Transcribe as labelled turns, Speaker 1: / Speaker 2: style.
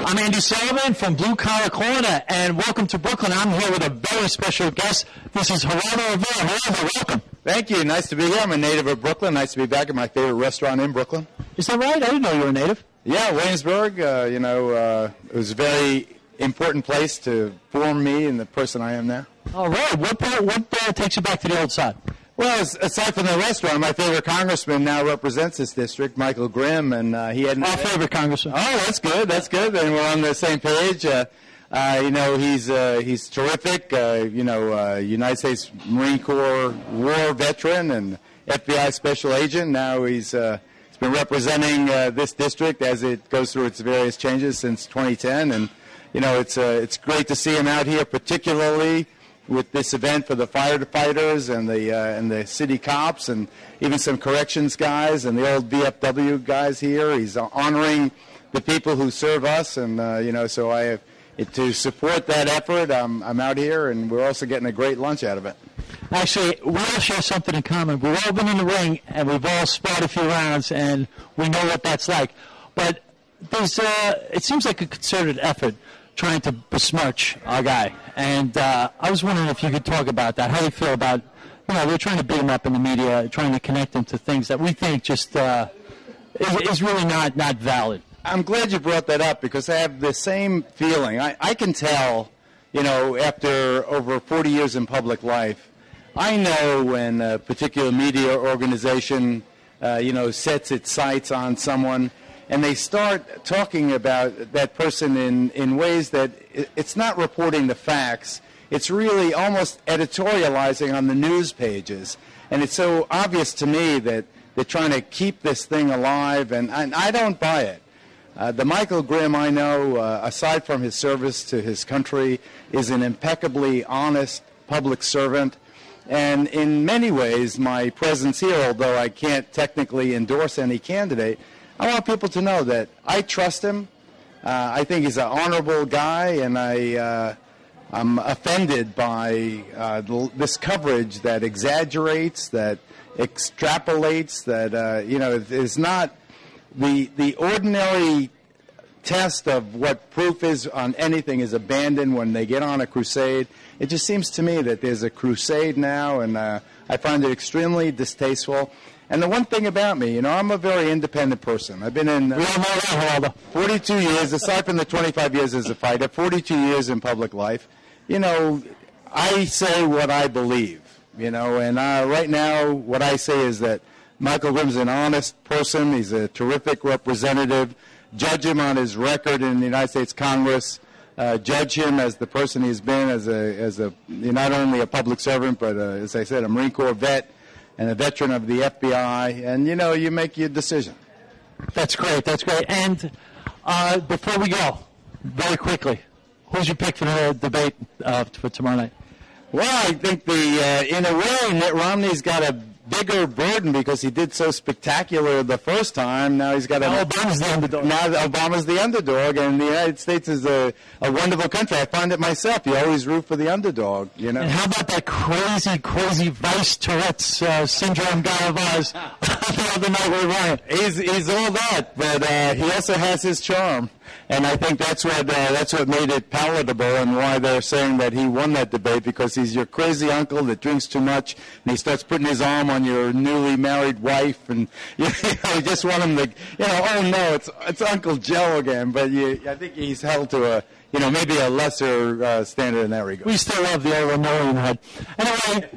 Speaker 1: I'm Andy Sullivan from Blue Collar Corner, and welcome to Brooklyn. I'm here with a very special guest. This is Geraldo Rivera. Geraldo, welcome.
Speaker 2: Thank you. Nice to be here. I'm a native of Brooklyn. Nice to be back at my favorite restaurant in Brooklyn.
Speaker 1: Is that right? I didn't know you were a native.
Speaker 2: Yeah, Williamsburg. It was a very important place to form me and the person I am now.
Speaker 1: All right. What takes you back to the old side?
Speaker 2: Well, aside from the restaurant, my favorite congressman now represents this district, Michael Grimm, and he had
Speaker 1: our favorite congressman.
Speaker 2: Oh, that's good. That's good. Then we're on the same page. He's terrific. United States Marine Corps war veteran and FBI special agent. Now he's been representing this district as it goes through its various changes since 2010, and it's great to see him out here, particularly with this event for the firefighters and the city cops and even some corrections guys and the old VFW guys here. He's honoring the people who serve us, and so I have to support that effort. I'm out here, and we're also getting a great lunch out of it.
Speaker 1: Actually, we all share something in common. We've all been in the ring, and we've all sparred a few rounds, and we know what that's like. But it seems like a concerted effort trying to besmirch our guy. And I was wondering if you could talk about that. How do you feel about, we're trying to beat him up in the media, trying to connect him to things that we think just is really not valid.
Speaker 2: I'm glad you brought that up because I have the same feeling. I can tell, after over 40 years in public life, I know when a particular media organization, sets its sights on someone, and they start talking about that person in ways that it's not reporting the facts. It's really almost editorializing on the news pages. And it's so obvious to me that they're trying to keep this thing alive, and I don't buy it. The Michael Grimm I know, aside from his service to his country, is an impeccably honest public servant. And in many ways, my presence here, although I can't technically endorse any candidate, I want people to know that I trust him. I think he's an honorable guy, and I'm offended by this coverage that exaggerates, that extrapolates, that is not the ordinary test of what proof is on anything is abandoned when they get on a crusade. It just seems to me that there's a crusade now, and I find it extremely distasteful. And the one thing about me, I'm a very independent person. I've been in 42 years, aside from the 25 years as a fighter, 42 years in public life. I say what I believe, and right now what I say is that Michael Grimm's an honest person. He's a terrific representative. Judge him on his record in the United States Congress. Judge him as the person he's been, as not only a public servant, but as I said, a Marine Corps vet and a veteran of the FBI. And you make your decision.
Speaker 1: That's great. That's great. And before we go, very quickly, who's your pick for the debate for tomorrow night?
Speaker 2: Well, I think in a way, Mitt Romney's got a bigger burden because he did so spectacular the first time. Now he's got
Speaker 1: Obama's the underdog.
Speaker 2: Now Obama's the underdog, and the United States is a wonderful country. I find it myself. You always root for the underdog, And
Speaker 1: how about that crazy Vice Tourette's syndrome guy of ours the other night with Ryan?
Speaker 2: He's all that, but he also has his charm. And I think that's what made it palatable, and why they're saying that he won that debate, because he's your crazy uncle that drinks too much, and he starts putting his arm on your newly married wife, and you just want him to, oh no, it's Uncle Joe again. But I think he's held to a, maybe a lesser standard in that regard.
Speaker 1: We still love the old Memorial head. Anyway.